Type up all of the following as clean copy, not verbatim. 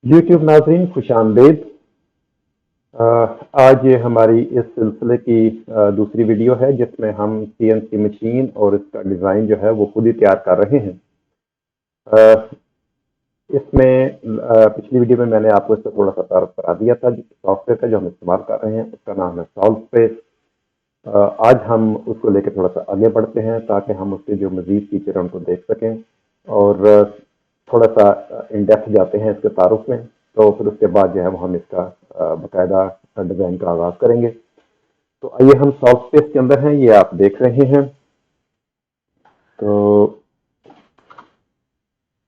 YouTube नाजरीन खुशामदीद। आज ये हमारी इस सिलसिले की दूसरी वीडियो है जिसमें हम सीएनसी मशीन और इसका डिज़ाइन जो है वो खुद ही तैयार कर रहे हैं। अ, इसमें पिछली वीडियो में मैंने आपको इससे थोड़ा सा तारुफ करा दिया था। जिस सॉफ्टवेयर का जो हम इस्तेमाल कर रहे हैं उसका नाम है सॉल्व स्पेस। आज हम उसको लेकर थोड़ा सा आगे बढ़ते हैं ताकि हम उसके जो मज़ीद फीचर हैं उनको देख सकें और थोड़ा सा इन डेप्थ जाते हैं इसके तारुफ में। तो फिर उसके बाद जो है वो हम इसका बाकायदा डिज़ाइन का आगाज़ करेंगे। तो आइए हम सॉफ्ट स्पेस के अंदर हैं, ये आप देख रहे हैं। तो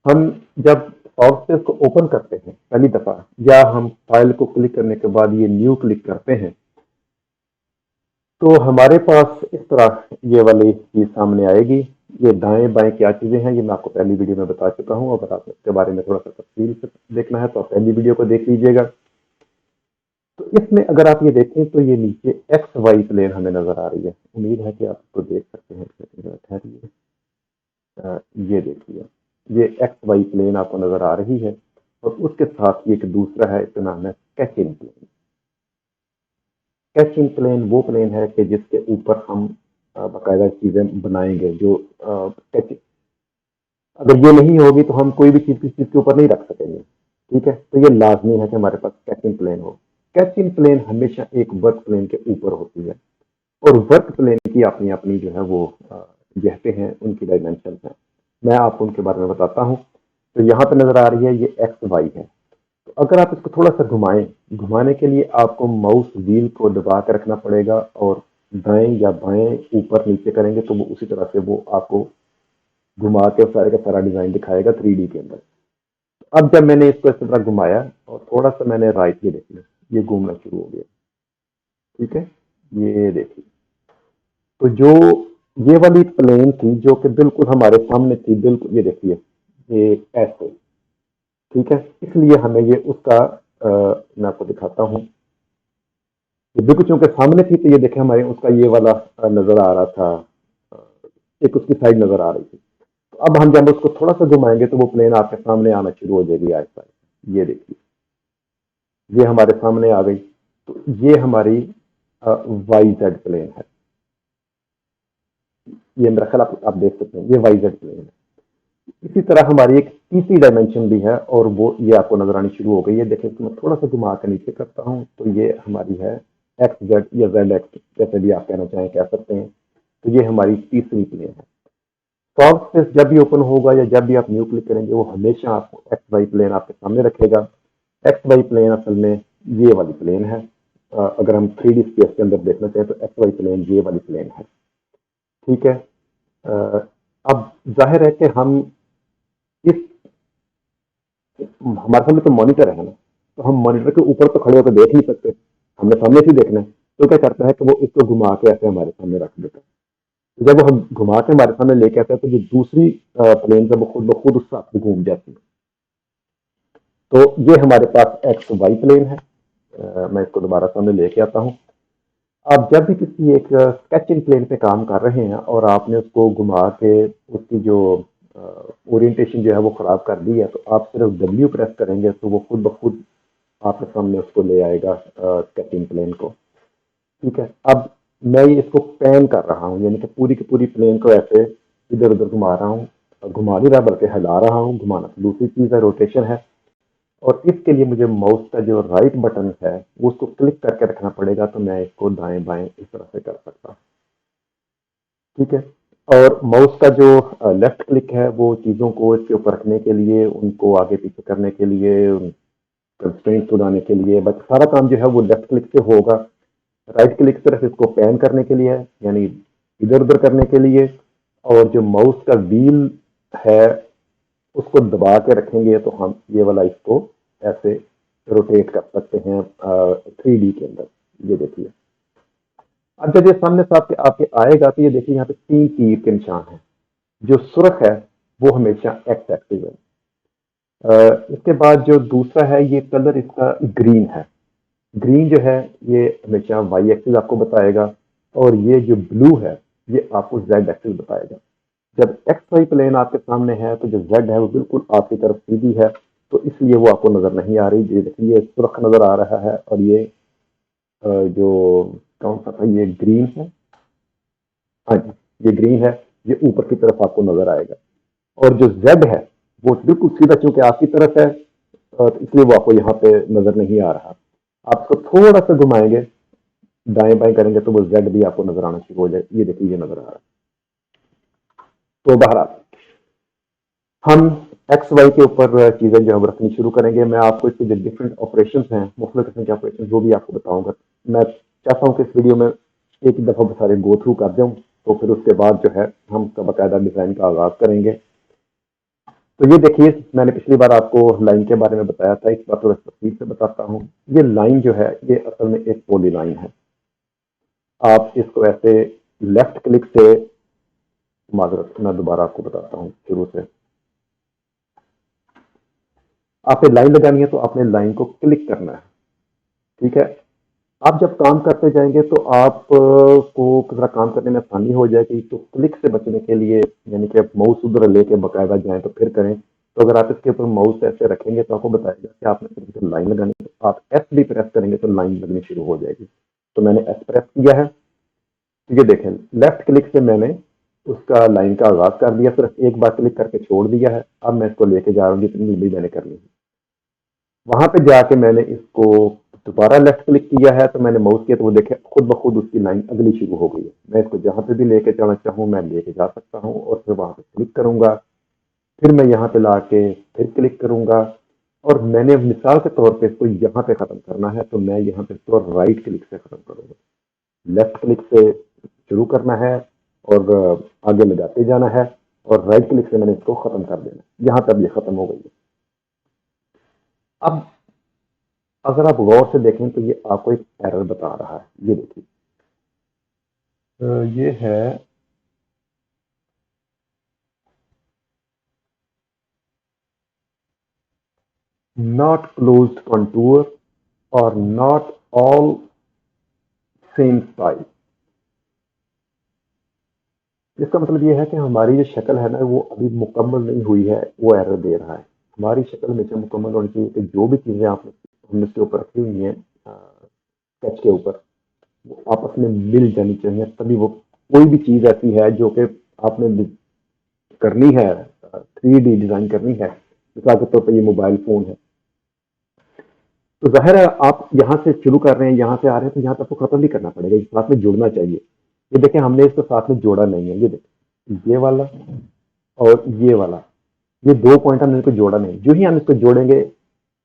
हम जब सॉफ्ट स्पेस को ओपन करते हैं पहली दफ़ा, या हम फाइल को क्लिक करने के बाद ये न्यू क्लिक करते हैं, तो हमारे पास इस तरह ये वाली चीज़ सामने आएगी। ये दाएं बाएं क्या चीज़ें हैं ये मैं आपको पहली वीडियो में बता चुका हूँ। अगर आप इसके बारे में थोड़ा सा तफसील से देखना है तो आप पहली वीडियो को देख लीजिएगा। तो इसमें अगर आप ये देखें तो ये नीचे एक्स वाई प्लेन हमें नजर आ रही है। उम्मीद है कि आप इसको देख सकते हैं। ठहरिए, ये देखिए, ये एक्स वाई प्लेन आपको नजर आ रही है और उसके साथ ये एक दूसरा है, इसका नाम है स्केचिंग प्लेन। स्केचिंग प्लेन वो प्लेन है कि जिसके ऊपर हम बाकायदा चीजें बनाएंगे। जो स्केचिंग अगर ये नहीं होगी तो हम कोई भी चीज किसी चीज के ऊपर नहीं रख सकेंगे। ठीक है, तो ये लाजमी है कि हमारे पास स्केचिंग प्लेन हो। स्केचिंग प्लेन हमेशा एक वर्क प्लेन के ऊपर होती है और वर्क प्लेन की अपनी अपनी जो है वो जहते हैं, उनकी डायमेंशन है। मैं आपको उनके बारे में बताता हूँ। तो यहाँ पे नजर आ रही है ये एक्स वाई है। तो अगर आप इसको थोड़ा सा घुमाएं, घुमाने के लिए आपको माउस व्हील को दबा कर रखना पड़ेगा और दाएं या बाएं ऊपर नीचे करेंगे तो वो उसी तरह से वो आपको घुमा के सारे का सारा डिजाइन दिखाएगा 3D के अंदर। अब जब मैंने इसको इस तरह घुमाया और थोड़ा सा मैंने राइट, ये देखिए ये घूमना शुरू हो गया। ठीक है, ये देखिए। तो जो ये वाली प्लेन थी जो कि बिल्कुल हमारे सामने थी, बिल्कुल ये देखिए, ये ऐसे। ठीक है, इसलिए हमें ये उसका मैं आपको दिखाता हूँ। ये बिल्कुल चूंकि सामने थी तो ये देखे हमारे उसका ये वाला नजर आ रहा था। अ, एक उसकी साइड नजर आ रही थी। तो अब हम जब उसको थोड़ा सा घुमाएंगे तो वो प्लेन आपके सामने आना शुरू हो जाएगी आहिस्ता। ये देखिए, ये हमारे सामने आ गई। तो ये हमारी वाई जेड प्लेन है। ये मेरा ख्याल आप देख सकते हैं, ये वाई जेड प्लेन है। इसी तरह हमारी एक तीसरी डायमेंशन भी है और वो ये आपको नजर आनी शुरू हो गई है। देखिए, मैं थोड़ा सा घुमा कर नीचे करता हूँ तो ये हमारी है एक्स जेड या जेड एक्स, जैसे भी आप कहना चाहें कह सकते हैं। तो ये हमारी तीसरी प्लेन है। सॉफ्ट स्पेस जब भी ओपन होगा या जब भी आप न्यू क्लिक करेंगे वो हमेशा आपको एक्स वाई प्लेन आपके सामने रखेगा। एक्स वाई प्लेन असल में ये वाली प्लेन है। अगर हम 3D स्पेस के अंदर देखना चाहें तो एक्स वाई प्लेन ये वाली प्लेन है। ठीक है। अ, अब जाहिर है कि हम इस हमारे सामने तो मॉनिटर है ना, तो हम मॉनिटर के ऊपर तो खड़े होकर देख नहीं सकते, हमने सामने से देखना है। तो क्या करता है कि वो इसको घुमा के ऐसे हमारे सामने रख देता है। तो जब वो हम घुमा के हमारे सामने लेके आते हैं तो जो दूसरी प्लेन है वो खुद ब खुद उससे आपको घूम जाती है। तो ये हमारे पास एक्स वाई प्लेन है। मैं इसको दोबारा सामने लेके आता हूँ। आप जब भी किसी एक स्केचिंग प्लेन पे काम कर रहे हैं और आपने उसको घुमा के उसकी जो ओरिएंटेशन जो है वो खराब कर दी है, तो आप सिर्फ डब्ल्यू प्रेस करेंगे तो वो खुद ब खुद आपके सामने उसको ले आएगा स्केचिंग प्लेन को। ठीक है, अब मैं ये इसको पैन कर रहा हूँ, यानी कि पूरी की पूरी प्लेन को ऐसे इधर उधर घुमा रहा हूँ। घुमा नहीं रहा बल्कि हिला रहा हूँ। घुमाना तो दूसरी चीज़ है, रोटेशन है। और इसके लिए मुझे माउस का जो राइट बटन है वो उसको क्लिक करके रखना पड़ेगा, तो मैं इसको दाएं बाएं इस तरह से कर सकता हूँ। ठीक है, और माउस का जो लेफ्ट क्लिक है वो चीज़ों को इसके ऊपर रखने के लिए, उनको आगे पीछे करने के लिए, कंस्ट्रेंट उड़ाने के लिए, बस सारा काम जो है वो लेफ्ट क्लिक से होगा। राइट क्लिक सिर्फ इसको पैन करने के लिए है, यानी इधर उधर करने के लिए। और जो माउस का व्हील है उसको दबा के रखेंगे तो हम ये वाला इसको ऐसे रोटेट कर सकते हैं 3D के अंदर। ये देखिए, अब जब ये सामने से आपके आपके आएगा तो ये देखिए यहाँ पे 3 तीर के निशान है। जो सुर्ख है वो हमेशा एक्स एक्सिस है। इसके बाद जो दूसरा है ये कलर इसका ग्रीन है। ग्रीन जो है ये हमेशा वाई एक्सिस आपको बताएगा और ये जो ब्लू है ये आपको जेड एक्सिस बताएगा। जब एक्स वाई प्लेन आपके सामने है तो जो जेड है वो बिल्कुल आपकी तरफ सीधी है, तो इसलिए वो आपको नज़र नहीं आ रही। ये देखिए ये सुर्ख नज़र आ रहा है और ये जो कौन सा था, ये ग्रीन है। हाँ जी, ये ग्रीन है, ये ऊपर की तरफ आपको नज़र आएगा। और जो जेड है वो बिल्कुल सीधा, चूंकि आपकी तरफ है तो इसलिए वो आपको यहाँ पे नज़र नहीं आ रहा। आप इसको थोड़ा सा घुमाएंगे, दाएं बाएं करेंगे तो वो जेड भी आपको नजर आना शुरू हो जाए। ये देखिए ये नजर आ रहा है। तो बहरहाल हम एक्स वाई के ऊपर चीज़ें जो हम रखनी शुरू करेंगे। मैं आपको इसके जो डिफरेंट ऑपरेशन हैं, मुख्तलिफ किस्म के ऑपरेशन, वो भी आपको बताऊंगा। मैं चाहता हूँ कि इस वीडियो में एक ही दफ़ा सारे गो थ्रू कर दूँ, तो फिर उसके बाद जो है हम इसका बाकायदा डिज़ाइन का आगाज़ करेंगे। तो ये देखिए, मैंने पिछली बार आपको लाइन के बारे में बताया था, इस बार थोड़ा तफसील से बताता हूँ। ये लाइन जो है ये असल में एक पॉली लाइन है। आप इसको ऐसे लेफ्ट क्लिक से, माजरत मैं दोबारा आपको बताता हूँ शुरू से। आपने लाइन लगानी है तो आपने लाइन को क्लिक करना है, ठीक है। आप जब काम करते जाएंगे तो आप को जरा काम करने में आसानी हो जाएगी। तो क्लिक से बचने के लिए, यानी कि आप माउस उधर लेके बाकायदा जाएं तो फिर करें। तो अगर आप इसके ऊपर माउस ऐसे रखेंगे तो आपको बताएगा कि आपने सिर्फ लाइन लगानी है। आप एस भी प्रेस करेंगे तो लाइन लगनी शुरू हो जाएगी। तो मैंने एस प्रेस किया है, तो ये देखें लेफ्ट क्लिक से मैंने उसका लाइन का आगाज कर दिया, सिर्फ एक बार क्लिक करके छोड़ दिया है। अब मैं इसको लेके जा रहा हूँ जितनी लंबी मैंने करनी है। वहां पे जाके मैंने इसको दोबारा लेफ्ट क्लिक किया है, तो मैंने माउस किया तो वो देखे खुद ब खुद उसकी लाइन अगली शुरू हो गई है। मैं इसको जहां पे भी लेके जाना चाहूँ मैं लेके जा सकता हूँ, और फिर वहां पे क्लिक करूंगा, फिर मैं यहाँ पे लाके फिर क्लिक करूंगा। और मैंने मिसाल के तौर पे इसको यहाँ पे खत्म करना है, तो मैं यहाँ पे इसको राइट क्लिक से खत्म करूंगा। लेफ्ट क्लिक से शुरू करना है और आगे ले जाते जाना है, और राइट क्लिक से मैंने इसको खत्म कर देना है। यहाँ तक ये खत्म हो गई है। अब अगर आप गौर से देखें तो ये आपको एक एरर बता रहा है। ये देखिए ये है नॉट क्लोज्ड कंटूर और नॉट ऑल सेम साइज। इसका मतलब ये है कि हमारी जो शक्ल है ना वो अभी मुकम्मल नहीं हुई है, वो एरर दे रहा है। हमारी शक्ल हमेशा मुकम्मल होनी चाहिए कि जो भी चीज़ें आपने हमने इसके ऊपर रखी हुई हैं स्केच के ऊपर, वो आपस में मिल जानी चाहिए। तभी वो कोई भी चीज़ ऐसी है जो कि आपने करनी है, 3D डिज़ाइन करनी है, मिसाल के तौर पर ये मोबाइल फ़ोन है, तो ज़ाहिर है आप यहाँ से शुरू कर रहे हैं, यहाँ से आ रहे हैं, तो यहाँ तक आपको खत्म भी करना पड़ेगा, इस साथ में जुड़ना चाहिए। ये देखें हमने इसको साथ में जोड़ा नहीं है। ये देखें ये वाला और ये वाला, ये दो पॉइंट हमने इसको जोड़ा नहीं। जो ही हम इसको जोड़ेंगे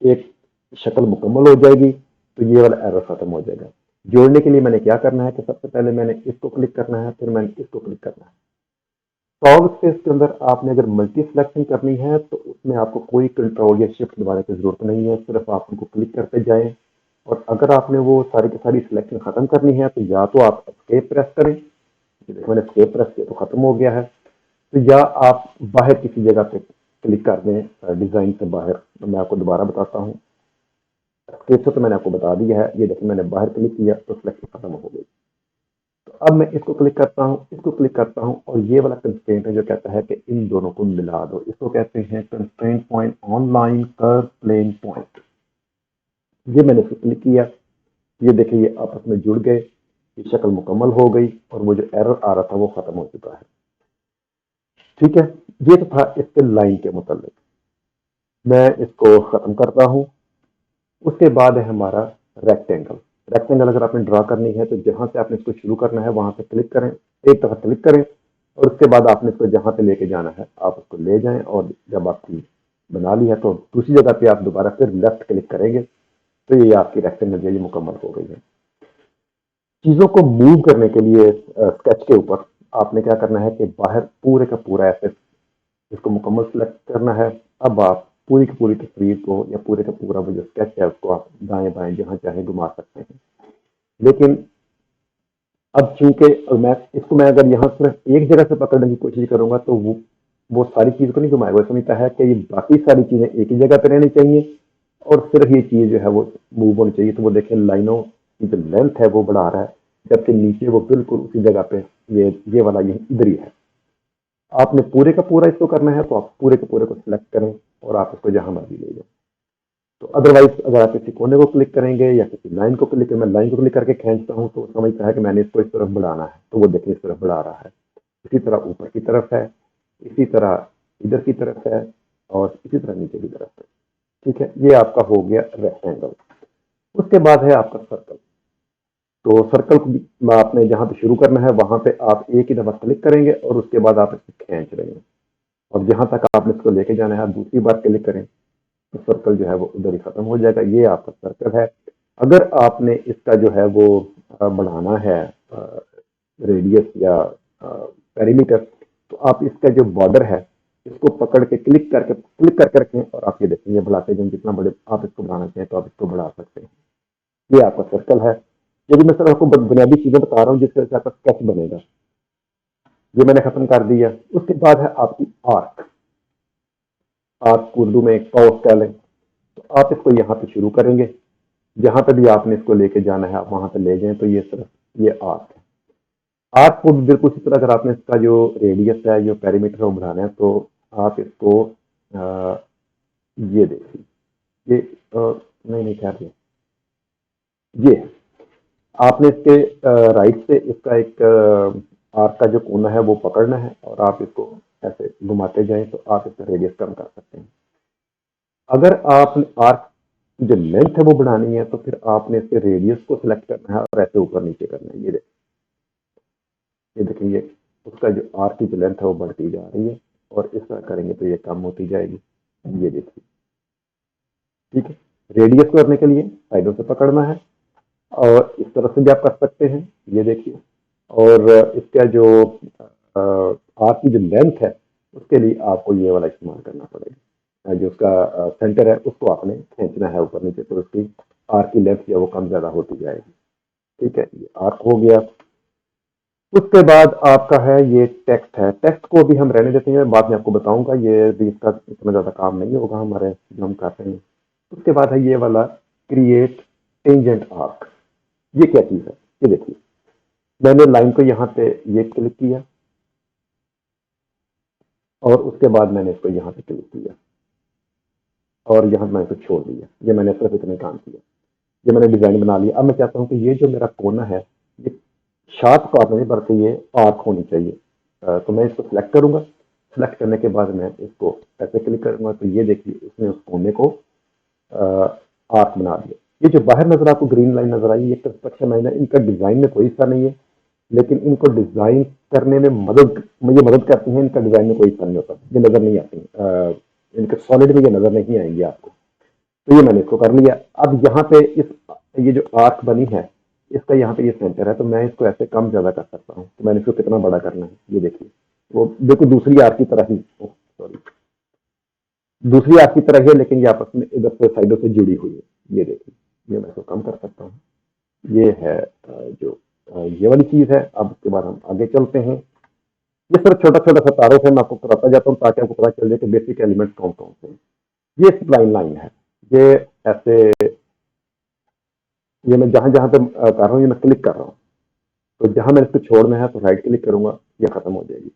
एक शक्ल मुकम्मल हो जाएगी, तो ये वाला एरर खत्म हो जाएगा। जोड़ने के लिए मैंने क्या करना है कि सबसे पहले मैंने इसको क्लिक करना है, फिर मैंने इसको क्लिक करना है। सॉल्व स्पेस के अंदर आपने अगर मल्टी सिलेक्शन करनी है तो उसमें आपको कोई कंट्रोल या शिफ्ट दबाने की जरूरत नहीं है, सिर्फ आप उनको क्लिक करते जाएं। और अगर आपने वो सारी की सारी सिलेक्शन खत्म करनी है तो या तो आप एस्केप प्रेस करें, देखो मैंने एस्केप प्रेस किया तो खत्म हो गया है। तो या आप बाहर किसी जगह पे क्लिक कर दें डिजाइन से बाहर। तो मैं आपको दोबारा बताता हूँ, एस्केप से तो मैंने आपको बता दिया है। ये देखिए मैंने बाहर क्लिक किया तो सिलेक्शन खत्म हो गई। तो अब मैं इसको क्लिक करता हूँ, इसको क्लिक करता हूँ, और ये वाला कंस्ट्रेंट है जो कहता है कि इन दोनों को मिला दो। इसको कहते हैं constraint point on line curve plane point. ये मैंने इसको क्लिक किया, ये देखिए ये आपस में जुड़ गए, ये शक्ल मुकम्मल हो गई, और वो जो एरर आ रहा था वो खत्म हो चुका है। ठीक है, ये तो था इसके लाइन के मुतालिक। मैं इसको खत्म करता हूँ। उसके बाद है हमारा रेक्टेंगल। रेक्टेंगल अगर आपने ड्रा करनी है तो जहां से आपने इसको शुरू करना है वहां पे क्लिक करें, एक दफा क्लिक करें, और उसके बाद आपने इसको जहां पे लेके जाना है आप उसको ले जाएं। और जब आपकी बना ली है तो दूसरी जगह पे आप दोबारा फिर लेफ्ट क्लिक करेंगे, तो ये आपकी रेक्टेंगल जो है ये मुकम्मल हो गई है। चीज़ों को मूव करने के लिए स्केच के ऊपर आपने क्या करना है कि बाहर पूरे का पूरा ऐसे इसको मुकम्मल सेलेक्ट करना है। अब आप पूरी की पूरी तस्वीर को या पूरे का पूरा वो जो स्केच है उसको आप दाएं बाएं जहां चाहे घुमा सकते हैं। लेकिन अब चूंकि मैं अगर यहाँ सिर्फ एक जगह से पकड़ने की कोशिश करूंगा तो वो सारी चीज को नहीं घुमाएगा। वो समझता है कि ये बाकी सारी चीजें एक ही जगह पे रहनी चाहिए और सिर्फ ये चीज जो है वो मूव होनी चाहिए। तो वो देखें लाइनों की जो लेंथ है वो बढ़ा रहा है, जबकि नीचे वो बिल्कुल उसी जगह पे ये वाला ये इधर ही है। आपने पूरे का पूरा इसको करना है तो आप पूरे के पूरे को सिलेक्ट करें और आप इसको जहां मर्जी ले जाएं। तो अदरवाइज अगर आप किसी कोने को क्लिक करेंगे या किसी लाइन को क्लिक, मैं लाइन को क्लिक करके खींचता हूँ तो वो समझता है कि मैंने इसको इस तरफ बढ़ाना है, तो वो देखिए इस तरफ बढ़ा रहा है। इसी तरह ऊपर की तरफ है, इसी तरह इधर की तरफ है, और इसी तरह नीचे की तरफ है। ठीक है, ये आपका हो गया रेक्टेंगल। उसके बाद है आपका सर्कल। तो सर्कल को आपने जहां पे शुरू करना है वहां पे आप एक ही दफा क्लिक करेंगे और उसके बाद आप इसको खींच रहे हैं, और जहां तक आपने इसको लेके जाना है आप दूसरी बार क्लिक करें तो सर्कल जो है वो उधर ही खत्म हो जाएगा। ये आपका सर्कल है। अगर आपने इसका जो है वो बढ़ाना है रेडियस या पेरीमीटर, तो आप इसका जो बॉर्डर है इसको पकड़ के क्लिक करके रखें, और आप ये देखेंगे बढ़ाते जाए, जितना बड़े आप इसको बढ़ाना चाहें तो आप इसको बढ़ा सकते हैं। ये आपका सर्कल है। ये भी मैं सर आपको बुनियादी चीजें बता रहा हूँ जिससे आपका स्केच बनेगा। ये मैंने खत्म कर दिया। उसके बाद है आपकी आर्क। आर्क को उर्दू में एक पाउस कह लें। तो आप इसको यहाँ पे शुरू करेंगे, जहां पे भी आपने इसको लेके जाना है आप वहां पे ले जाएं, तो ये सिर्फ ये आर्क है। आर्क को भी बिल्कुल इसी तरह अगर आपने इसका जो रेडियस है, जो पेरीमीटर है वो बढ़ाना है, तो आप इसको ये देखिए, ये नहीं खैर ये है। आपने इसके राइट से इसका एक आर्क का जो कोना है वो पकड़ना है, और आप इसको ऐसे घुमाते जाएं तो आप इसका रेडियस कम कर सकते हैं। अगर आप आर्क जो लेंथ है वो बढ़ानी है, तो फिर आपने इसके रेडियस को सिलेक्ट करना है और ऐसे ऊपर नीचे करना है। ये देखेंगे उसका जो आर्क की जो लेंथ है वो बढ़ती जा रही है, और इस तरह करेंगे तो ये कम होती जाएगी। ये देखिए, ठीक है। रेडियस को करने के लिए साइडों से पकड़ना है, और इस तरह से भी आप कर सकते हैं। ये देखिए, और इसका जो आर्क की जो लेंथ है उसके लिए आपको ये वाला इस्तेमाल करना पड़ेगा। जो उसका सेंटर है उसको आपने खींचना है ऊपर नीचे, तो उसकी आर्क की लेंथ जो वो कम ज्यादा होती जाएगी। ठीक है, ये आर्क हो गया। उसके बाद आपका है ये टेक्स्ट है। टेक्स्ट को भी हम रहने देते हैं, बाद में आपको बताऊंगा, ये भी इसका इतना ज्यादा काम नहीं होगा हमारे जो हम करते हैं। उसके बाद है ये वाला क्रिएट टेंजेंट आर्क। ये क्या चीज है, ये देखिए, मैंने लाइन को यहाँ पे ये क्लिक किया, और उसके बाद मैंने इसको यहाँ पे क्लिक किया, और यहाँ मैंने इसको छोड़ दिया। ये मैंने सिर्फ इतने काम किया, ये मैंने डिजाइन बना लिया। अब मैं चाहता हूँ कि ये जो मेरा कोना है ये शार्प कॉर्नर नहीं बल्कि ये आर्क होनी चाहिए। तो मैं इसको सिलेक्ट करूंगा। सिलेक्ट करने के बाद मैं इसको ऐसे क्लिक करूंगा, तो ये देखिए उसने उस कोने को आर्क बना दिया। ये जो बाहर नजर आपको ग्रीन लाइन नजर आई, ये कंस्ट्रक्शन लाइन है। इनका डिजाइन में कोई हिस्सा नहीं है, लेकिन इनको डिजाइन करने में मुझे मदद करती हैं। इनका डिजाइन में कोई हिस्सा नहीं होता, ये नजर नहीं आती। इनके सॉलिड में ये नजर नहीं आएंगी आपको। तो ये मैंने इसको कर लिया। अब यहाँ पे ये जो आर्क बनी है इसका यहाँ पे ये सेंटर है, तो मैं इसको ऐसे कम ज्यादा कर सकता हूँ। तो मैंने इसको कितना बड़ा करना है, ये देखिए, वो बिल्कुल दूसरी आर्क की तरह ही, सॉरी, दूसरी आर्क की तरह ही है, लेकिन ये आपस में इधर से साइडों से जुड़ी हुई है। ये देखिए, ये मैं इसको कम कर सकता हूँ। ये है जो ये वाली चीज है। अब उसके बाद हम आगे चलते हैं। ये सिर्फ छोटा छोटा सा तारों से मैं आपको कराता जाता हूँ ताकि आपको पता चल जाए कि बेसिक एलिमेंट कौन कौन से हैं। ये स्प्लाइन लाइन है। ये ऐसे, ये मैं जहां जहां पे कर रहा हूँ, ये मैं क्लिक कर रहा हूँ, तो जहां मैंने इसको छोड़ना है तो राइट क्लिक करूंगा, ये खत्म हो जाएगी।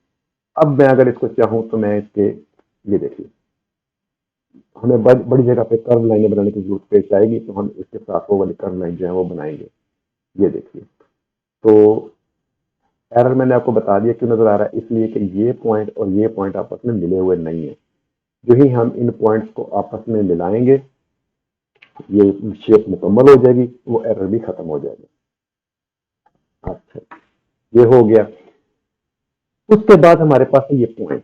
अब मैं अगर इसको चाहूँ तो मैं इसके, ये देखिए, हमें बड़ी जगह पे कर्व लाइनें बनाने की जरूरत पेश आएगी, तो हम इसके साथ वो वाली कर्व लाइन जो है वो बनाएंगे। ये देखिए, तो एरर मैंने आपको बता दिया क्यों नजर आ रहा है, इसलिए कि ये पॉइंट और ये पॉइंट आपस में मिले हुए नहीं है। जो ही हम इन पॉइंट्स को आपस में मिलाएंगे ये शेप मुकम्मल हो जाएगी, वो एरर भी खत्म हो जाएगा। अच्छा, ये हो गया। उसके बाद हमारे पास है ये पॉइंट।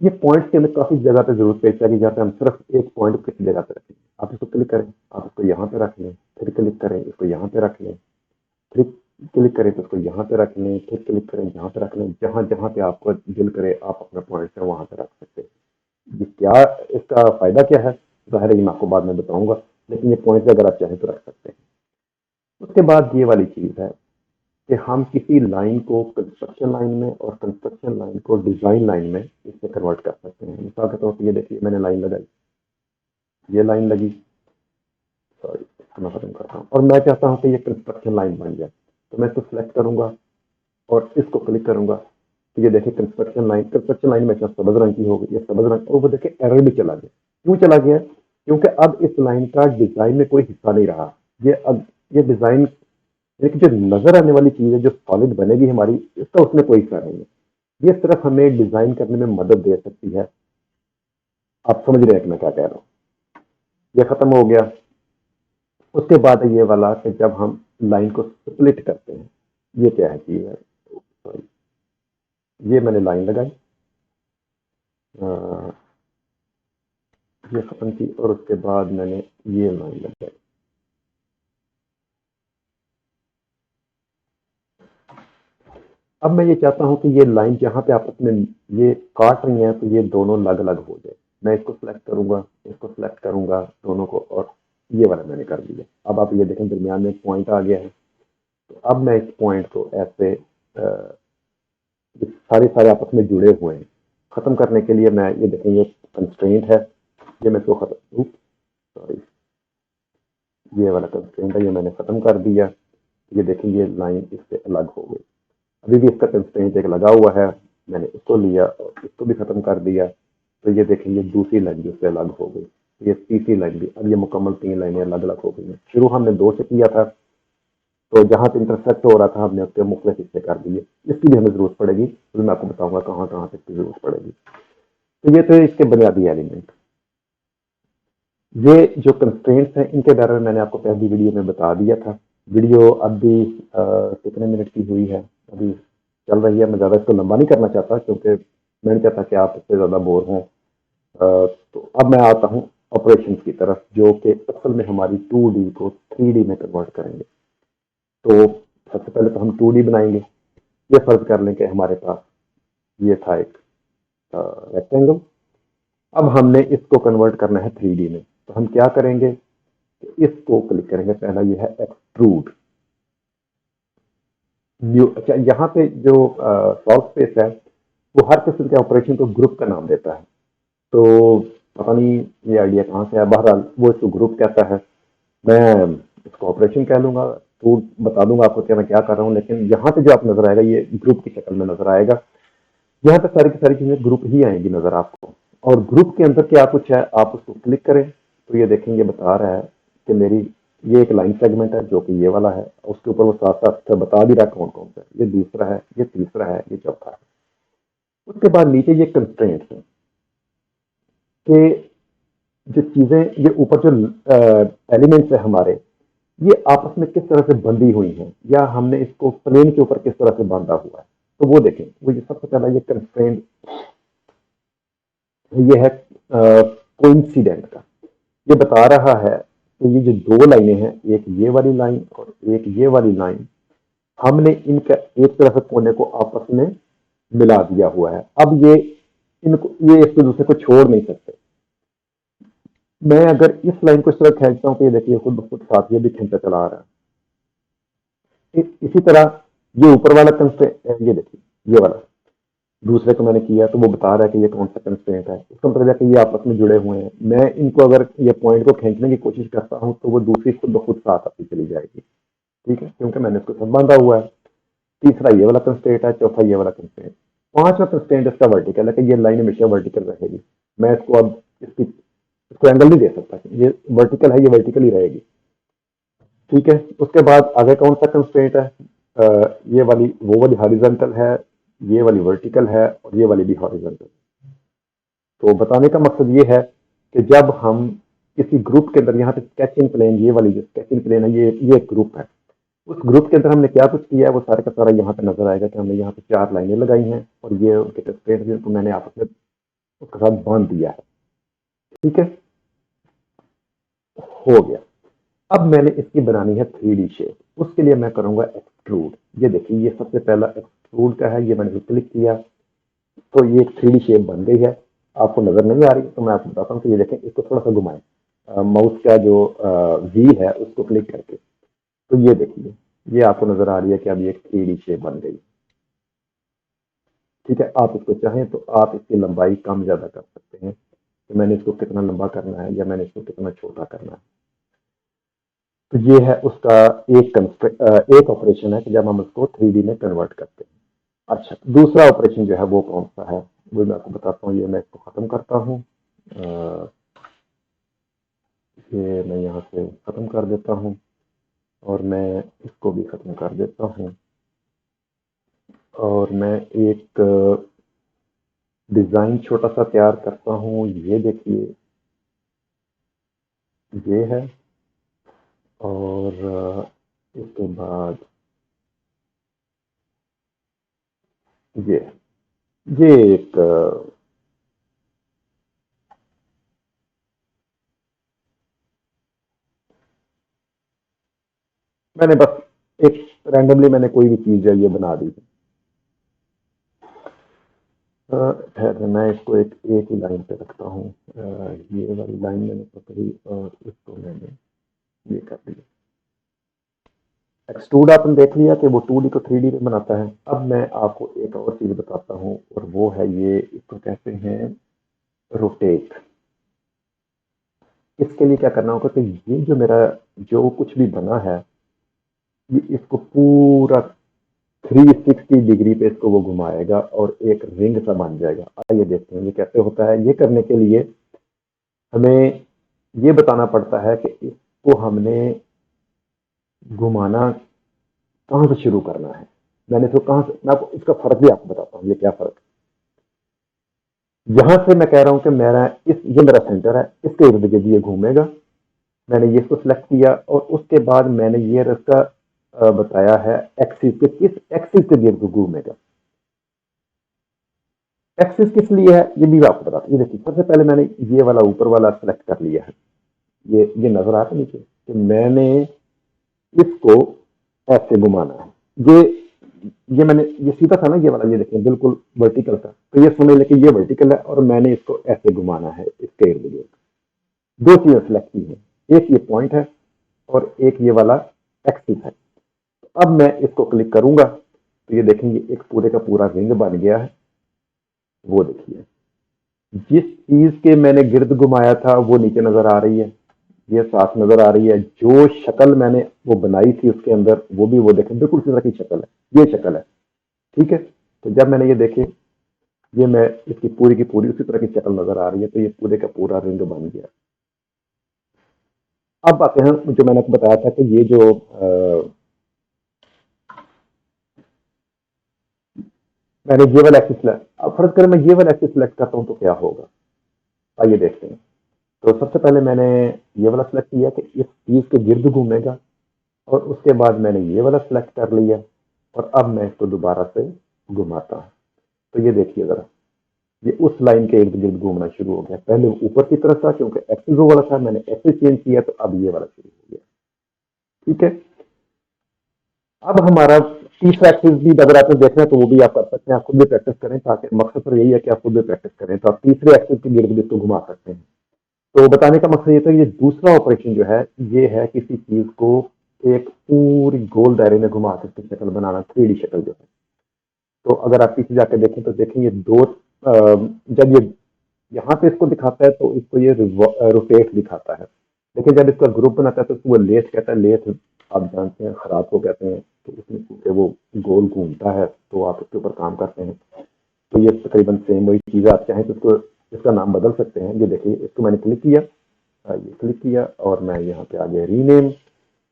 ये पॉइंट की हमें काफी जगह पे जरूरत पेश आएगी, जहाँ पे हम सिर्फ एक पॉइंट किसी जगह पे रखें। आप इसको क्लिक करें, आप इसको यहाँ पे रख लें, फिर क्लिक करें, इसको यहाँ पे रख लें, फिर क्लिक करें तो इसको यहाँ पे रख लें, फिर क्लिक करें, यहाँ पे रख लें। जहां जहां पे आपको दिल करे आप अपना पॉइंट है वहां पे रख सकते हैं। ये क्या, इसका फायदा क्या है जाहिर है मैं आपको बाद में बताऊंगा, लेकिन ये पॉइंट अगर आप चाहें तो रख सकते हैं। उसके बाद ये वाली चीज है कि हम किसी लाइन को कंस्ट्रक्शन लाइन में और कंस्ट्रक्शन लाइन को डिजाइन लाइन में इससे कन्वर्ट कर सकते हैं। मिसाल के तौर पर ये देखिए, मैंने लाइन लगाई, ये लाइन लगी, सॉरी इसको मैं खत्म करता हूँ, और मैं चाहता हूँ कि ये कंस्ट्रक्शन लाइन बन जाए, तो मैं इसको सिलेक्ट करूंगा और इसको क्लिक करूंगा, तो ये देखिए कंस्ट्रक्शन लाइन में सबज रंग की हो गई, ये सबज रंग, और वो देखिए एरर भी चला गया। क्यों चला गया? क्योंकि अब इस लाइन का डिजाइन में कोई हिस्सा नहीं रहा। ये अब ये डिजाइन, लेकिन जो नजर आने वाली चीज है, जो सॉलिड बनेगी हमारी, इसका उसमें कोई हिस्सा नहीं है। ये सिर्फ हमें डिजाइन करने में मदद दे सकती है। आप समझ रहे हैं कि मैं क्या कह रहा हूँ? ये खत्म हो गया। उसके बाद है ये वाला कि जब हम लाइन को स्प्लिट करते हैं, ये क्या है चीज है? सॉरी, ये मैंने लाइन लगाई, अ, ये खत्म की, और उसके बाद मैंने ये लाइन लगाई। अब मैं ये चाहता हूं कि ये लाइन जहां पे आपस में ये काट रही हैं, तो ये दोनों अलग अलग हो जाए। मैं इसको सेलेक्ट करूंगा, इसको सेलेक्ट करूंगा, दोनों को, और ये वाला मैंने कर दिया। अब आप ये देखें दरमियान में एक पॉइंट आ गया है। तो अब मैं इस पॉइंट को ऐसे, ये सारे सारे आपस में जुड़े हुए हैं, खत्म करने के लिए मैं ये देखें, ये कंस्ट्रेंट है, ये मैं इसको खत्म, सॉरी, ये वाला कंस्ट्रेंट है, ये मैंने खत्म कर दिया। ये देखें ये लाइन इससे अलग हो गई। अभी भी इसका कंस्ट्रेंट एक लगा हुआ है, मैंने इसको लिया और इसको भी खत्म कर दिया। तो ये देखें ये दूसरी लाइन भी उससे अलग हो गई, ये तीसरी लाइन भी, अब ये मुकम्मल 3 लाइनें अलग अलग हो गई हैं। शुरू हमने 2 से किया था, तो जहां से इंटरसेक्ट हो रहा था हमने उसके मुख्तलिफ हिस्से कर दिए। इसकी भी हमें जरूरत पड़ेगी, तो मैं आपको बताऊंगा कहाँ कहाँ से इसकी जरूरत पड़ेगी। तो ये थे इसके बुनियादी एलिमेंट। ये जो कंस्ट्रेंट्स हैं, इनके बारे में मैंने आपको पहली वीडियो में बता दिया था। वीडियो अब भी कितने मिनट की हुई है, अभी चल रही है। मैं ज़्यादा इसको लंबा नहीं करना चाहता, क्योंकि मैं नहीं चाहता कि आप इससे ज़्यादा बोर हों। तो अब मैं आता हूँ ऑपरेशंस की तरफ, जो कि असल में हमारी 2D को 3D में कन्वर्ट करेंगे। तो सबसे पहले तो हम 2D बनाएंगे। ये फर्ज कर लें कि हमारे पास ये था एक रेक्टेंगल। अब हमने इसको कन्वर्ट करना है 3D में। तो हम क्या करेंगे, इसको क्लिक करेंगे। पहला ये है एक्सट्रूड न्यू। अच्छा, यहाँ पे जो सॉल्व स्पेस है, वो हर किस्म के ऑपरेशन को ग्रुप का नाम देता है। तो पता नहीं ये आइडिया कहाँ से है, बहरहाल वो इसको ग्रुप कहता है। मैं इसको ऑपरेशन कह लूंगा, तो बता दूंगा आपको कि मैं क्या कर रहा हूँ। लेकिन यहाँ पे जो आप नजर आएगा, ये ग्रुप की शक्ल में नजर आएगा। यहाँ पे सारी की सारी चीजें ग्रुप ही आएंगी नजर आपको। और ग्रुप के अंदर क्या कुछ है, आप उसको क्लिक करें तो ये देखेंगे, बता रहा है कि मेरी ये एक लाइन सेगमेंट है, जो कि ये वाला है। उसके ऊपर वो साथ साथ बता भी रहा है कौन कौन सा है। ये दूसरा है, ये तीसरा है, ये चौथा है। उसके बाद नीचे ये कंस्ट्रेंट्स है कि जो चीजें, ये ऊपर जो एलिमेंट्स है हमारे, ये आपस में किस तरह से बंधी हुई हैं, या हमने इसको प्लेन के ऊपर किस तरह से बांधा हुआ है। तो वो देखें, वो ये सबसे पहला ये कंस्ट्रेंट, ये है कोइंसिडेंट का। ये बता रहा है कि ये जो 2 लाइनें हैं, एक ये वाली लाइन और एक ये वाली लाइन, हमने इनका एक तरफ से कोने को आपस में मिला दिया हुआ है। अब ये इनको, ये एक दूसरे को छोड़ नहीं सकते। मैं अगर इस लाइन को इस तरह खींचता हूँ, तो ये देखिए खुद ब खुद साथ ये भी खींचता चला आ रहा है। इसी तरह ये ऊपर वाला कंस्ट्रेंट, ये देखिए ये वाला दूसरे को मैंने किया, तो वो बता रहा है कि ये कौन सा कंस्ट्रेंट है। इसका मतलब है कि ये आपस में जुड़े हुए हैं। मैं इनको अगर ये पॉइंट को खींचने की कोशिश करता हूँ, तो वो दूसरी खुद ब खुद साथ आती चली जाएगी। ठीक है, क्योंकि मैंने इसको सब बांधा हुआ है। तीसरा ये वाला कंस्ट्रेंट है, चौथा ये वाला कंस्ट्रेंट। पांचवा कंस्ट्रेंट इसका वर्टिकल है कि ये लाइन हमेशा वर्टिकल रहेगी। मैं इसको अब इसको एंगल नहीं दे सकता। ये वर्टिकल है, ये वर्टिकल ही रहेगी। ठीक है, उसके बाद आगे कौन सा कंस्ट्रेंट है, ये वाली, वो वाली हॉरिजॉन्टल है, ये वाली वर्टिकल है, और ये वाली भी हॉरिजॉन्टल। तो बताने का मकसद ये है कि जब हम किसी ग्रुप के अंदर, यहाँ पे स्केचिंग प्लेन, ये वाली जो स्केचिंग प्लेन है, ये एक ग्रुप है। उस ग्रुप के अंदर हमने क्या कुछ किया है, वो सारे का सारा यहाँ पे नजर आएगा कि हमने यहाँ पे 4 लाइनें लगाई हैं, और ये उनके कंस्ट्रेंट को मैंने आपस में उसके साथ बांध दिया है। ठीक है, हो गया। अब मैंने इसकी बनानी है 3D शेप। उसके लिए मैं करूंगा एक्सट्रूड। ये देखिए, ये सबसे पहला एक्सट्रूड का है, ये मैंने क्लिक किया, तो ये एक 3D शेप बन गई है। आपको नजर नहीं आ रही, तो मैं आपको बताता हूँ कि ये देखें, इसको थोड़ा सा घुमाएं माउस का जो व्हील है उसको क्लिक करके। तो ये देखिए, ये आपको नजर आ रही है कि अब ये एक 3D शेप बन गई। ठीक है, आप इसको चाहें तो आप इसकी लंबाई कम ज्यादा कर सकते हैं, कि मैंने इसको कितना लंबा करना है, या मैंने इसको कितना छोटा करना है। तो ये है उसका एक ऑपरेशन है कि जब हम उसको 3D में कन्वर्ट करते हैं। अच्छा, दूसरा ऑपरेशन जो है वो कौन सा है, वो मैं आपको बताता हूँ। ये मैं इसको खत्म करता हूँ। ये मैं यहाँ से ख़त्म कर देता हूँ और मैं इसको भी ख़त्म कर देता हूँ और मैं एक डिज़ाइन छोटा सा तैयार करता हूँ। ये देखिए, ये है और इसके बाद ये ये एक मैंने बस एक रैंडमली मैंने कोई भी चीज़ है ये बना दी। खैर मैं इसको एक ही लाइन पे रखता हूँ। ये वाली लाइन मैंने पकड़ी और इसको मैंने ये कर दिया। एक्सट्रूड आपने देख लिया कि वो 2D को 3D में बनाता है। अब मैं आपको एक और चीज़ बताता हूँ और वो है ये, इसको कहते हैं रोटेट। इसके लिए क्या करना होगा कि ये जो मेरा जो कुछ भी बना है, ये इसको पूरा 360 डिग्री पे इसको वो घुमाएगा और एक रिंग सा बन जाएगा। आइए देखते हैं ये कैसे होता है। ये करने के लिए हमें ये बताना पड़ता है कि इसको हमने घुमाना कहाँ से शुरू करना है। मैंने तो कहाँ से, मैं आपको इसका फ़र्क भी आपको बताता हूँ, ये क्या फ़र्क है। यहाँ से मैं कह रहा हूँ कि मेरा ये मेरा सेंटर है, इसके इर्द-गिर्द ये घूमेगा। मैंने ये इसको सेलेक्ट किया और उसके बाद मैंने ये इसका बताया है एक्सिस पे, किस एक्सिस के गिर्द घूमेगा। एक्सिस किस लिए है ये भी मैं आपको बताता हूँ। ये देखिए, सबसे पहले मैंने ये वाला ऊपर वाला सेलेक्ट कर लिया है। ये नज़र आता है नीचे कि मैंने इसको ऐसे घुमाना है। ये मैंने ये सीधा था ना ये वाला, ये देखिए बिल्कुल वर्टिकल था, तो ये समझ लें कि ये वर्टिकल है और मैंने इसको ऐसे घुमाना है इसके इर्द गिर्द। दो चीजें सिलेक्ट की हैं, एक ये पॉइंट है और एक ये वाला एक्सिस है। अब मैं इसको क्लिक करूंगा तो ये देखेंगे एक पूरे का पूरा रिंग बन गया है। वो देखिए, जिस चीज के मैंने गिर्द घुमाया था वो नीचे नजर आ रही है, ये साफ नजर आ रही है। जो शक्ल मैंने वो बनाई थी उसके अंदर, वो भी वो देखें बिल्कुल उसी तरह की शक्ल है, ये शक्ल है। ठीक है, तो जब मैंने ये देखे, ये मैं इसकी पूरी की पूरी उसी तरह की शक्ल नजर आ रही है, तो ये पूरे का पूरा रिंग बन गया। अब आते हैं जो मैंने आपको बताया था कि ये जो मैंने ये वाला एक्सिस सिलेक्ट, अब फर्ज करें मैं ये वाला एक्सिस सिलेक्ट करता हूँ तो क्या होगा, आइए देखते हैं। तो सबसे पहले मैंने ये वाला सिलेक्ट किया कि इस चीज के गिर्द घूमेगा और उसके बाद मैंने ये वाला सिलेक्ट कर लिया और अब मैं इसको दोबारा से घुमाता हूँ। तो ये देखिए जरा, ये उस लाइन के इर्द गिर्द घूमना शुरू हो गया। पहले ऊपर की तरफ था क्योंकि एक्सिस वो वाला था, मैंने एक्सिस चेंज किया तो अब ये वाला शुरू हो गया। ठीक है, अब हमारा तीसरा एक्सिस भी अगर आपने देखना है तो वो भी आप कर सकते हैं, आप खुद भी प्रैक्टिस करें, ताकि मकसद तो यही है कि आप खुद भी प्रैक्टिस करें, तो आप तीसरे एक्सिस के गिर्द गिर्द को घुमा सकते हैं। तो बताने का मकसद ये था, ये दूसरा ऑपरेशन जो है ये है किसी चीज को एक पूरी गोल दायरे में घुमा के उसकी शक्ल बनाना, 3D शक्ल जो है। तो अगर आप पीछे जाकर देखें तो देखें ये दो जब ये यहाँ पे इसको दिखाता है तो इसको ये रोटेट दिखाता है, लेकिन जब इसका ग्रुप बनाता है तो उसको वो लेथ कहता है। लेथ आप जानते हैं खराब को कहते हैं, तो उसमें क्योंकि वो गोल घूमता है तो आप उसके ऊपर काम करते हैं। तो ये तकरीबन सेम वही चीज़, आप चाहें तो इसको इसका नाम बदल सकते हैं। ये देखिए, इसको मैंने क्लिक किया, ये क्लिक किया और मैं यहाँ पे आ गया रीनेम।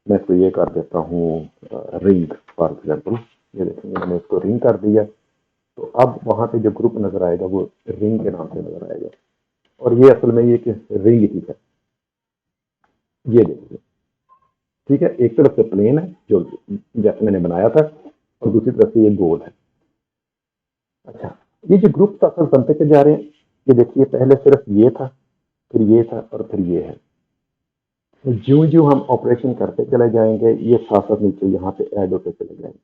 मैं इसको ये कर देता हूँ रिंग फॉर एग्जाम्पल। ये देखेंगे मैंने इसको रिंग कर दिया, तो अब वहाँ पे जो ग्रुप नजर आएगा वो रिंग के नाम से नजर आएगा और ये असल में ये कि रिंग ही है। ये देखिए, ठीक है, एक तरफ से प्लेन है जो जैसे मैंने बनाया था और दूसरी तरफ से ये गोल है। अच्छा, ये जो ग्रुप असल बनते के जा रहे हैं, ये देखिए पहले सिर्फ ये था, फिर ये था और फिर ये है। ज्यों ज्यों हम ऑपरेशन करते चले जाएंगे ये साथ साथ नीचे यहाँ पे ऐड होते चले जाएंगे।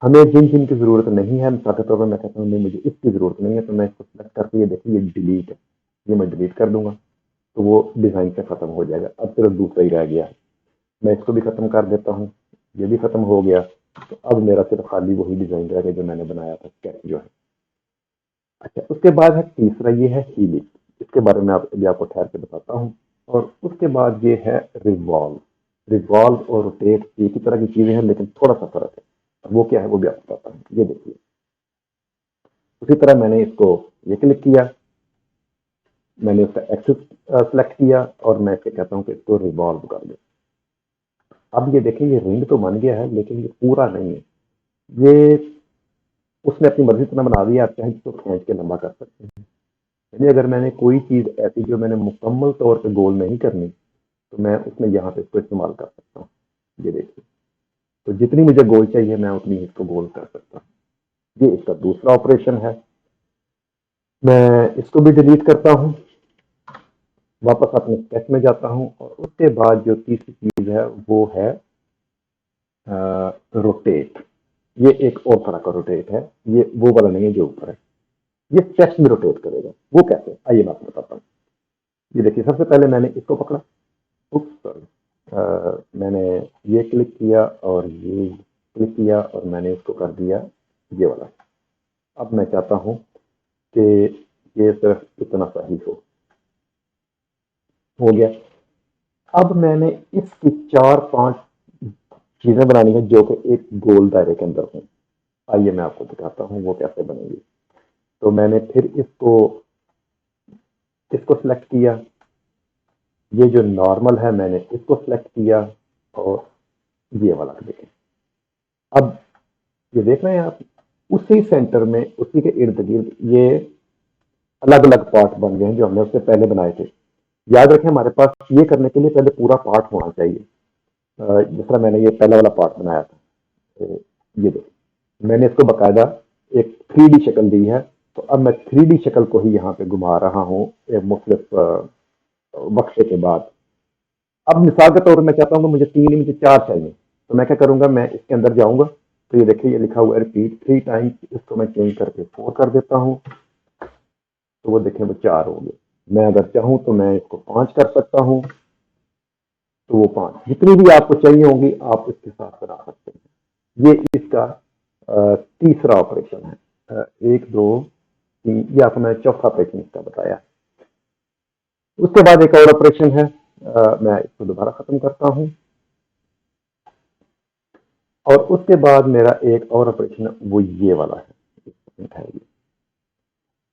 हमें जिन जिन की जरूरत नहीं है, मिसाल के तौर पर मैं कहता हूँ नहीं मुझे इसकी जरूरत नहीं है, तो मैं इसको सेलेक्ट करके ये देखिए ये डिलीट है, ये मैं डिलीट कर दूंगा तो वो डिजाइन से खत्म हो जाएगा। अब सिर्फ दूसरा ही रह गया है, मैं इसको भी खत्म कर देता हूँ, ये भी खत्म हो गया। तो अब मेरा सिर्फ खाली वही डिजाइन रह गया जो मैंने बनाया था, स्केच जो है। अच्छा, उसके बाद है तीसरा, ये है हीलिंग। इसके बारे में अभी आपको ठहर के बताता हूँ। और उसके बाद ये है रिवॉल्व। रिवॉल्व और रोटेट एक ही तरह की चीजें हैं लेकिन थोड़ा सा फर्क है, अब वो क्या है वो भी आपको बताता हूँ। ये देखिए, उसी तरह मैंने इसको ये क्लिक किया, मैंने उसका एक्सिस सेलेक्ट किया और मैं इसे कहता हूँ कि इसको रिवॉल्व कर दो। अब ये देखें, ये रिंग तो बन गया है लेकिन ये पूरा नहीं है। ये उसने अपनी मर्जी से बना दिया, आप चाहें इसको खींच के लंबा कर सकते हैं। यानी अगर मैंने कोई चीज़ ऐसी जो मैंने मुकम्मल तौर पे गोल नहीं करनी, तो मैं उसमें यहाँ पे इसको इस्तेमाल कर सकता हूँ। ये देखिए, तो जितनी मुझे गोल चाहिए मैं उतनी इसको गोल कर सकता हूँ। ये इसका दूसरा ऑपरेशन है। मैं इसको भी डिलीट करता हूँ, वापस अपने स्केच में जाता हूँ और उसके बाद जो तीसरी चीज़ है वो है रोटेट। ये एक और तरह का रोटेट है, ये वो वाला नहीं है जो ऊपर है। ये टेक्स्ट में रोटेट करेगा। वो कैसे, आइए मैं आपको बताता हूँ। ये देखिए, सबसे पहले मैंने इसको पकड़ा, सॉरी, मैंने ये क्लिक किया और ये क्लिक किया और मैंने इसको कर दिया ये वाला। अब मैं चाहता हूँ कि ये सिर्फ इतना सा ही हो गया। अब मैंने इसकी 4-5 चीजें बनानी है जो कि एक गोल दायरे के अंदर हों। आइए मैं आपको दिखाता हूँ वो कैसे बनेगी। तो मैंने फिर इसको इसको सिलेक्ट किया, ये जो नॉर्मल है मैंने इसको सिलेक्ट किया और ये वाला देखें। अब ये देख रहे हैं आप, उसी सेंटर में, उसी के इर्द गिर्द ये अलग अलग पार्ट बन गए हैं जो हमने उससे पहले बनाए थे। याद रखें, हमारे पास ये करने के लिए पहले पूरा पार्ट होना चाहिए। जिस तरह मैंने ये पहला वाला पार्ट बनाया था, तो ये देखो, मैंने इसको बकायदा एक 3D शक्ल दी है। तो अब मैं 3D शक्ल को ही यहाँ पे घुमा रहा हूँ एक मुख्तलिफ बक्से के बाद। अब मिसाल के तौर पर मैं चाहता हूँ कि मुझे 3 नहीं, मुझे 4 चाहिए। तो मैं क्या करूंगा, मैं इसके अंदर जाऊंगा, तो ये देखिए, ये लिखा हुआ है रिपीट 3 टाइम्स। इसको मैं चेंज करके 4 कर देता हूँ, तो वो देखें वो 4 हो गए। मैं अगर चाहूँ तो मैं इसको 5 कर सकता हूँ, तो वो 5 जितनी भी आपको चाहिए होंगी आप इसके साथ बना सकते हैं। ये इसका तीसरा ऑपरेशन है। 1 2 3, ये आपको मैं चौथा ऑपरेशन इसका बताया। उसके बाद एक और ऑपरेशन है, मैं इसको दोबारा खत्म करता हूँ और उसके बाद मेरा एक और ऑपरेशन है, वो ये वाला है।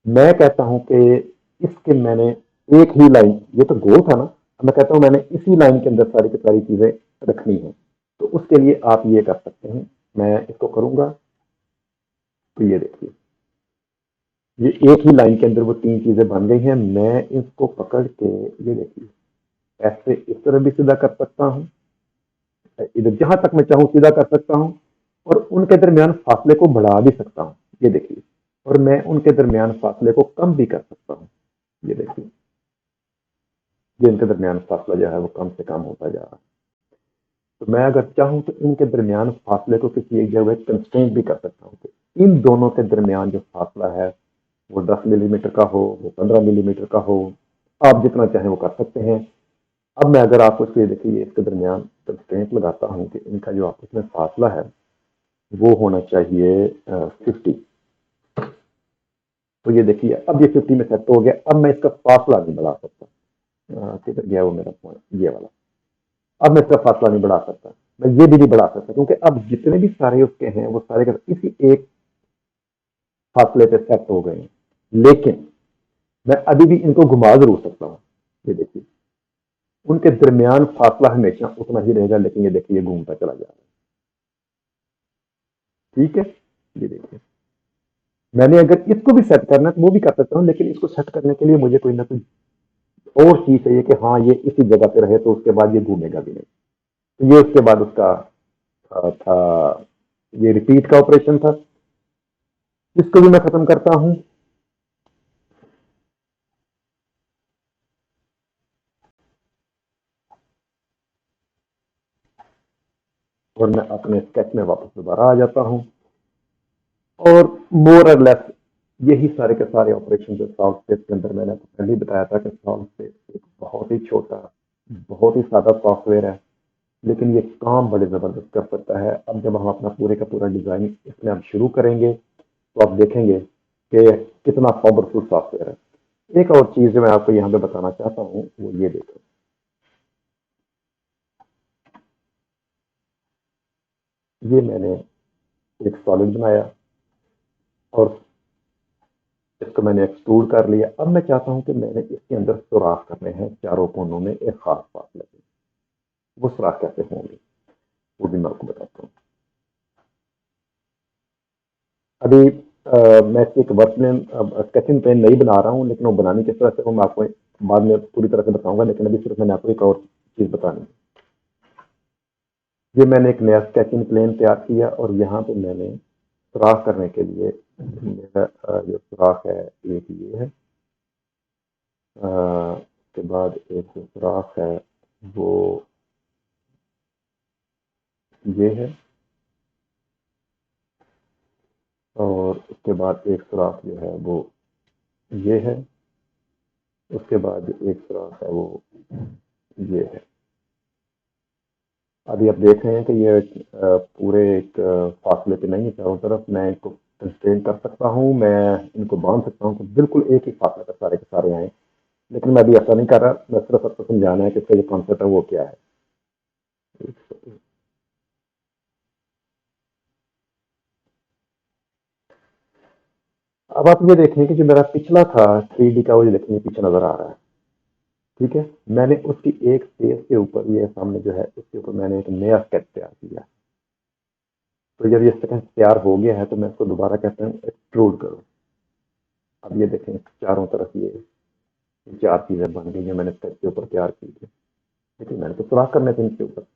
मैं कहता हूं कि इसके मैंने एक ही लाइन, ये तो गोल था ना, अब मैं कहता हूं मैंने इसी लाइन के अंदर सारी की सारी चीजें रखनी है। तो उसके लिए आप ये कर सकते हैं, मैं इसको करूंगा, तो ये देखिए, ये एक ही लाइन के अंदर वो 3 चीजें बन गई हैं। मैं इसको पकड़ के, ये देखिए, ऐसे इस तरह भी सीधा कर सकता हूँ, इधर जहां तक मैं चाहूं सीधा कर सकता हूं, और उनके दरमियान फासले को बढ़ा भी सकता हूं, ये देखिए, और मैं उनके दरमियान फासले को कम भी कर सकता हूं। ये देखिए, ये इनके दरमियान फासला जो है वो कम से कम होता जा रहा है। तो मैं अगर चाहूं तो इनके दरमियान फासले को किसी एक जगह कंस्ट्रेंट भी कर सकता हूं कि इन दोनों के दरमियान जो फासला है वो 10 मिलीमीटर का हो, वो 15 मिलीमीटर का हो, आप जितना चाहें वो कर सकते हैं। अब मैं अगर आपको इसको, ये देखिए, इसके दरमियान कंस्ट्रेंट लगाता हूं कि इनका जो आपस में फासला है वो होना चाहिए 50। तो ये देखिए, अब ये 50 में सेट हो गया। अब मैं इसका फासला नहीं बढ़ा सकता। किधर गया वो मेरा पॉइंट, ये वाला। अब मैं इसका फासला नहीं बढ़ा सकता, मैं ये भी नहीं बढ़ा सकता, क्योंकि अब जितने भी सारे उसके हैं वो सारे इसी एक फासले पे सेट हो गए हैं। लेकिन मैं अभी भी इनको घुमा जरूर सकता हूँ। ये देखिए, उनके दरमियान फासला हमेशा उतना ही रहेगा, लेकिन ये देखिए, ये घूमता चला जा रहा है। ठीक है, ये देखिए, मैंने अगर इसको भी सेट करना है तो वो भी कर सकता हूँ, लेकिन इसको सेट करने के लिए मुझे कोई ना कोई और चीज चाहिए कि हाँ ये इसी जगह पे रहे, तो उसके बाद ये घूमेगा भी नहीं। तो ये उसके बाद उसका था, ये रिपीट का ऑपरेशन था। इसको भी मैं खत्म करता हूं और मैं अपने स्केच में वापस दोबारा आ जाता हूं, और मोर और लेस यही सारे के सारे ऑपरेशन जो सॉल्व स्पेस के अंदर, मैंने आपको पहले ही बताया था कि सॉल्व स्पेस एक बहुत ही छोटा, बहुत ही सादा सॉफ्टवेयर है, लेकिन ये काम बड़े जबरदस्त कर सकता है। अब जब हम अपना पूरे का पूरा डिजाइन इसमें हम शुरू करेंगे तो आप देखेंगे कि कितना पावरफुल सॉफ्टवेयर है। एक और चीज जो मैं आपको यहाँ पे बताना चाहता हूँ वो ये देखो, ये मैंने एक सॉलिड बनाया और इसको मैंने एक्सट्रूड कर लिया। अब मैं चाहता हूं कि मैंने इसके अंदर सुराख करने हैं चारों कोनों में एक खास फासले पे। वो सुराख कैसे होंगे वो भी मैं आपको बताता हूँ। अभी मैं इसकी एक वर्क प्लान स्केचिंग पेन नहीं बना रहा हूँ, लेकिन वो बनानी किस तरह से वो मैं आपको बाद में पूरी तरह से बताऊंगा। लेकिन अभी सिर्फ मैंने आपको एक और चीज़ बतानी है। ये मैंने एक नया स्केचिंग प्लेन तैयार किया और यहाँ पे मैंने सुराख करने के लिए मेरा जो सुराख है एक ये है। उसके बाद एक जो सुराख है वो ये है। और उसके बाद एक सुराख जो है वो ये है। उसके बाद एक सुराख है वो ये है। अभी आप देख रहे हैं कि ये पूरे एक फासले पे नहीं है चारों तरफ। मैं इनको कंस्ट्रेन कर सकता हूँ, मैं इनको बांध सकता हूँ तो बिल्कुल एक ही फासले पर सारे के सारे आए। लेकिन मैं अभी ऐसा नहीं कर रहा, मैं सिर्फ आपको समझाना है कि इसका जो कॉन्सेप्ट है वो क्या है। अब आप ये देखें कि जो मेरा पिछला था 3D का, वो जो देखने पीछे नजर आ रहा है, ठीक है। मैंने उसकी एक फेस के ऊपर, ये सामने जो है उसके ऊपर मैंने एक नया स्केच तैयार किया। तो जब ये स्केच तैयार हो गया है तो मैं इसको दोबारा कहता हूँ एक्सट्रूड करो। अब ये देखें चारों तरफ ये चार चीजें बन गई जो मैंने स्केच के ऊपर तैयार की थी, लेकिन मैंने तो सुराख करने थे इनके ऊपर।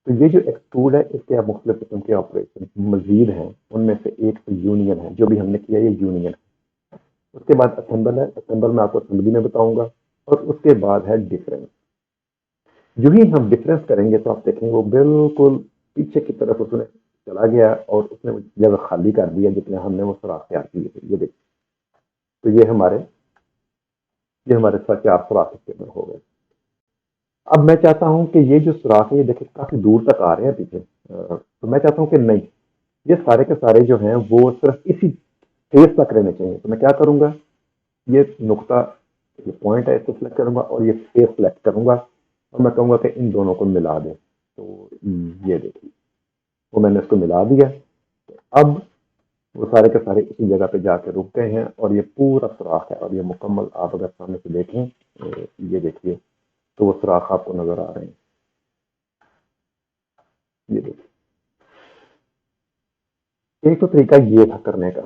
तो ये जो एक्सट्रूड है इसके अब मुख्तलिफ किस्म के ऑपरेशन मजीद हैं। उनमें से एक तो यूनियन है, जो भी हमने किया ये यूनियन है। उसके बाद असेंबल है, असेंबल मैं आपको असेंबली में बताऊंगा। और उसके बाद है डिफरेंस। जो ही हम डिफरेंस करेंगे तो आप देखेंगे वो बिल्कुल पीछे की तरफ उसने चला गया और उसने वो जगह खाली कर दिया जितने हमने वो सुराख तैयार किए थे। ये देखिए, तो ये हमारे साथ चार सुराख इसके अंदर हो गए। अब मैं चाहता हूं कि ये जो सुराख है ये देखिए काफी दूर तक आ रहे हैं पीछे। तो मैं चाहता हूं कि नहीं, ये सारे के सारे जो हैं वो सिर्फ इसी फेस तक रहने चाहिए। तो मैं क्या करूंगा, ये नुक्ता, ये पॉइंट है, इसको सिलेक्ट करूंगा और ये फेस सिलेक्ट करूंगा और मैं कहूंगा कि इन दोनों को मिला दे। तो ये देखिए, वो मैंने इसको मिला दिया। अब वो सारे के सारे इसी जगह पे जाके रुक गए हैं और ये पूरा सुराख है और ये मुकम्मल आप अगर सामने से देखें, ये देखिए, तो वो सुराख आपको नजर आ रहे हैं। ये देखिए, एक तो तरीका ये था करने का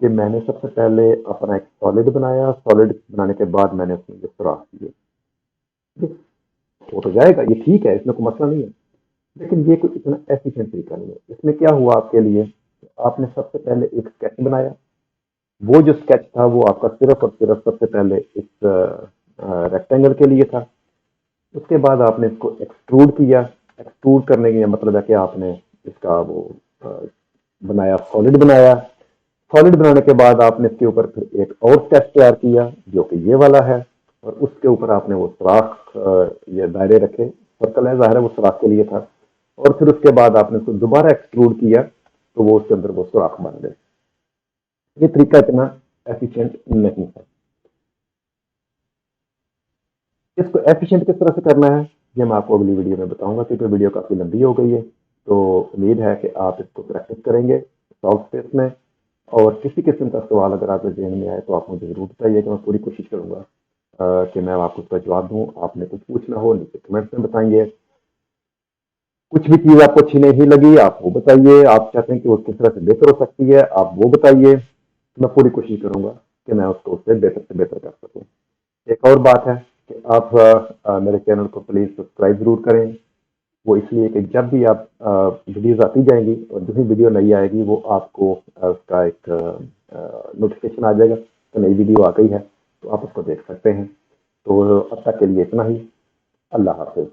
कि मैंने सबसे पहले अपना एक सॉलिड बनाया। सॉलिड बनाने के बाद मैंने उसमें जो सुराख किए, ये हो तो जाएगा, ये ठीक है, इसमें कोई मसला नहीं है। लेकिन ये कोई इतना एफिशिएंट तरीका नहीं है। इसमें क्या हुआ आपके लिए, आपने सबसे पहले एक स्केच बनाया। वो जो स्केच था वो आपका सिर्फ और सिर्फ सबसे पहले इस रेक्टेंगल के लिए था। उसके बाद आपने इसको एक्सट्रूड किया। एक्सट्रूड करने का मतलब है कि आपने इसका वो अ, बनाया, सॉलिड बनाया। सॉलिड बनाने के बाद आपने इसके ऊपर फिर एक और स्केच तैयार किया जो कि ये वाला है। और उसके ऊपर आपने वो सुराख, ये दायरे रखे, सर्कल है, जाहिर है वो सुराख के लिए था। और फिर उसके बाद आपने उसको दोबारा एक्सट्रूड किया तो वो उसके अंदर वो सुराख बन गए। ये तरीका इतना एफिशिएंट नहीं है। इसको एफिशिएंट किस तरह से करना है ये मैं आपको अगली वीडियो में बताऊंगा, क्योंकि वीडियो काफ़ी लंबी हो गई है। तो उम्मीद है कि आप इसको प्रैक्टिस करेंगे सॉल्व स्पेस में। और किसी किस्म का सवाल अगर आपके जहन में आए तो आप मुझे ज़रूर बताइएगा, मैं पूरी कोशिश करूंगा कि मैं आपको उसका जवाब दूं। आपने कुछ पूछना हो नीचे कमेंट्स में बताइए। कुछ भी चीज़ आपको अच्छी नहीं लगी आप वो बताइए। आप चाहते हैं कि वो किस तरह से बेहतर हो सकती है आप वो बताइए। मैं पूरी कोशिश करूंगा कि मैं उसको उससे बेहतर से बेहतर कर सकूं। एक और बात है कि आप मेरे चैनल को प्लीज़ सब्सक्राइब ज़रूर करें। वो इसलिए कि जब भी आप वीडियोज़ आती जाएंगी और जो भी वीडियो नई आएगी वो आपको उसका एक नोटिफिकेशन आ जाएगा तो नई वीडियो आ गई है, तो आप उसको देख सकते हैं। तो अब तक के लिए इतना ही। अल्लाह हाफ़िज़।